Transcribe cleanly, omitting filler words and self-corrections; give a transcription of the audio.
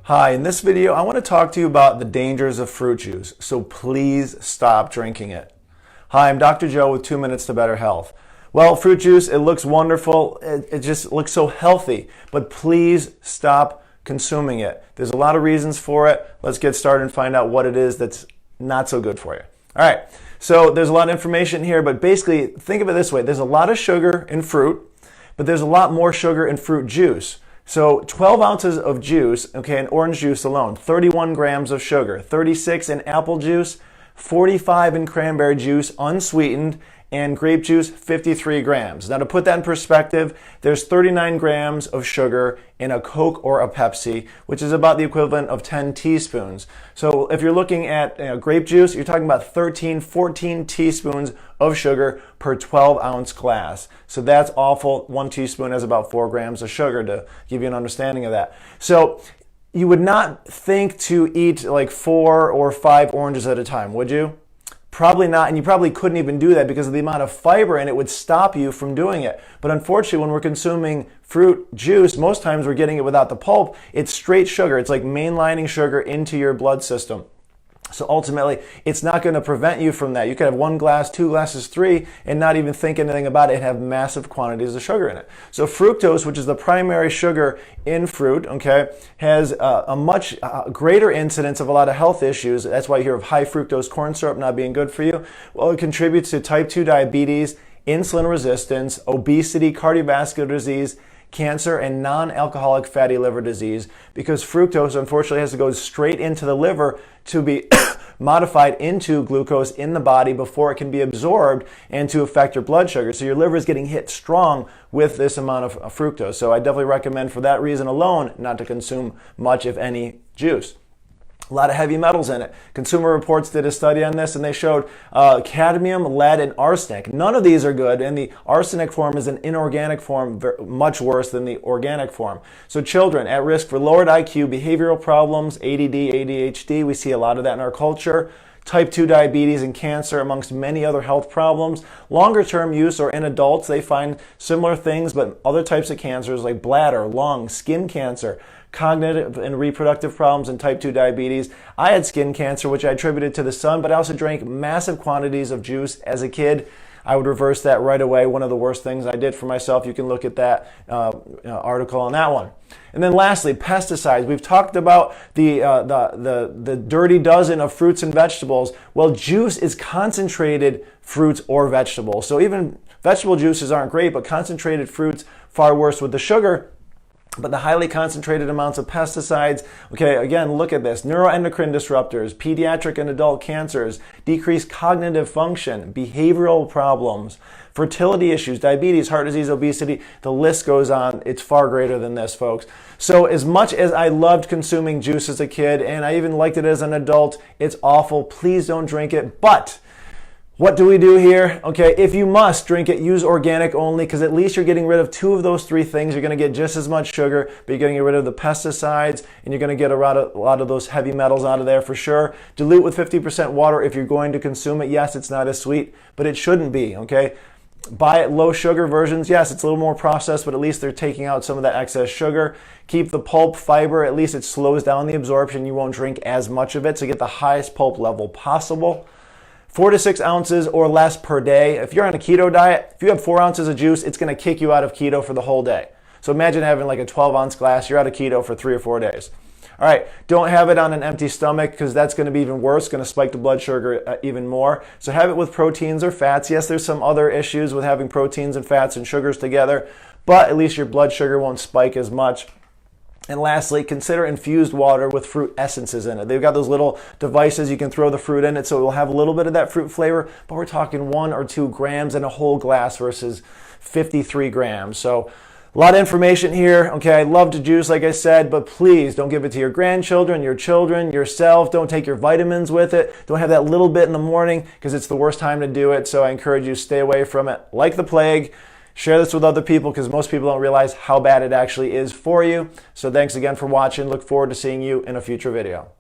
Hi, in this video I want to talk to you about the dangers of fruit juice, so please stop drinking it. Hi, I'm Dr. Joe with 2 Minutes to Better Health. Well, fruit juice, it looks wonderful, it just looks so healthy, but please stop consuming it. There's a lot of reasons for it. Let's get started and find out what it is that's not so good for you. All right, so there's a lot of information here, but basically think of it this way. There's a lot of sugar in fruit, but there's a lot more sugar in fruit juice. So 12 ounces of juice, okay, in orange juice alone, 31 grams of sugar, 36 in apple juice, 45 in cranberry juice, unsweetened, and grape juice, 53 grams. Now to put that in perspective, there's 39 grams of sugar in a Coke or a Pepsi, which is about the equivalent of 10 teaspoons. So if you're looking at grape juice, you're talking about 13, 14 teaspoons of sugar per 12-ounce glass. So that's awful. 1 teaspoon has about 4 grams of sugar, to give you an understanding of that. So you would not think to eat like 4 or 5 oranges at a time, would you? Probably not, and you probably couldn't even do that because of the amount of fiber in it would stop you from doing it. But unfortunately, when we're consuming fruit juice, most times we're getting it without the pulp. It's straight sugar. It's like mainlining sugar into your blood system. So ultimately, it's not going to prevent you from that. You could have 1 glass, 2 glasses, 3, and not even think anything about it and have massive quantities of sugar in it. So fructose, which is the primary sugar in fruit, okay, has a much greater incidence of a lot of health issues. That's why you hear of high fructose corn syrup not being good for you. Well, it contributes to type 2 diabetes, insulin resistance, obesity, cardiovascular disease, cancer, and non-alcoholic fatty liver disease, because fructose unfortunately has to go straight into the liver to be modified into glucose in the body before it can be absorbed and to affect your blood sugar. So your liver is getting hit strong with this amount of fructose. So I definitely recommend, for that reason alone, not to consume much, if any, juice. A lot of heavy metals in it. Consumer Reports did a study on this, and they showed cadmium, lead, and arsenic. None of these are good, and the arsenic form is an inorganic form, much worse than the organic form. So children at risk for lowered IQ, behavioral problems, ADD, ADHD, we see a lot of that in our culture. Type 2 diabetes and cancer, amongst many other health problems. Longer term use, or in adults, they find similar things, but other types of cancers like bladder, lung, skin cancer, cognitive and reproductive problems, and type 2 diabetes. I had skin cancer, which I attributed to the sun, but I also drank massive quantities of juice as a kid. I would reverse that right away. One of the worst things I did for myself. You can look at that article on that one. And then lastly, pesticides. We've talked about the dirty dozen of fruits and vegetables. Well, juice is concentrated fruits or vegetables. So even vegetable juices aren't great, but concentrated fruits, far worse with the sugar. But the highly concentrated amounts of pesticides, okay, again, look at this. Neuroendocrine disruptors, pediatric and adult cancers, decreased cognitive function, behavioral problems, fertility issues, diabetes, heart disease, obesity, the list goes on. It's far greater than this, folks. So as much as I loved consuming juice as a kid, and I even liked it as an adult, it's awful. Please don't drink it. But what do we do here? Okay, if you must drink it, use organic only, because at least you're getting rid of 2 of those 3 things. You're going to get just as much sugar, but you're going to get rid of the pesticides, and you're going to get a lot of those heavy metals out of there for sure. Dilute with 50% water if you're going to consume it. Yes, it's not as sweet, but it shouldn't be, okay? Buy low sugar versions. Yes, it's a little more processed, but at least they're taking out some of that excess sugar. Keep the pulp fiber. At least it slows down the absorption. You won't drink as much of it, so get the highest pulp level possible. 4 to 6 ounces or less per day. If you're on a keto diet, if you have 4 ounces of juice, it's going to kick you out of keto for the whole day. So imagine having like a 12-ounce glass. You're out of keto for 3 or 4 days. All right, don't have it on an empty stomach, because that's going to be even worse. It's going to spike the blood sugar even more. So have it with proteins or fats. Yes, there's some other issues with having proteins and fats and sugars together, but at least your blood sugar won't spike as much. And lastly, consider infused water with fruit essences in it. They've got those little devices, you can throw the fruit in it, so it will have a little bit of that fruit flavor, but we're talking 1 or 2 grams in a whole glass versus 53 grams. So a lot of information here. Okay, I love to juice, like I said, but please don't give it to your grandchildren, your children, yourself. Don't take your vitamins with it. Don't have that little bit in the morning, because it's the worst time to do it. So I encourage you to stay away from it like the plague. Share this with other people, because most people don't realize how bad it actually is for you. So thanks again for watching. Look forward to seeing you in a future video.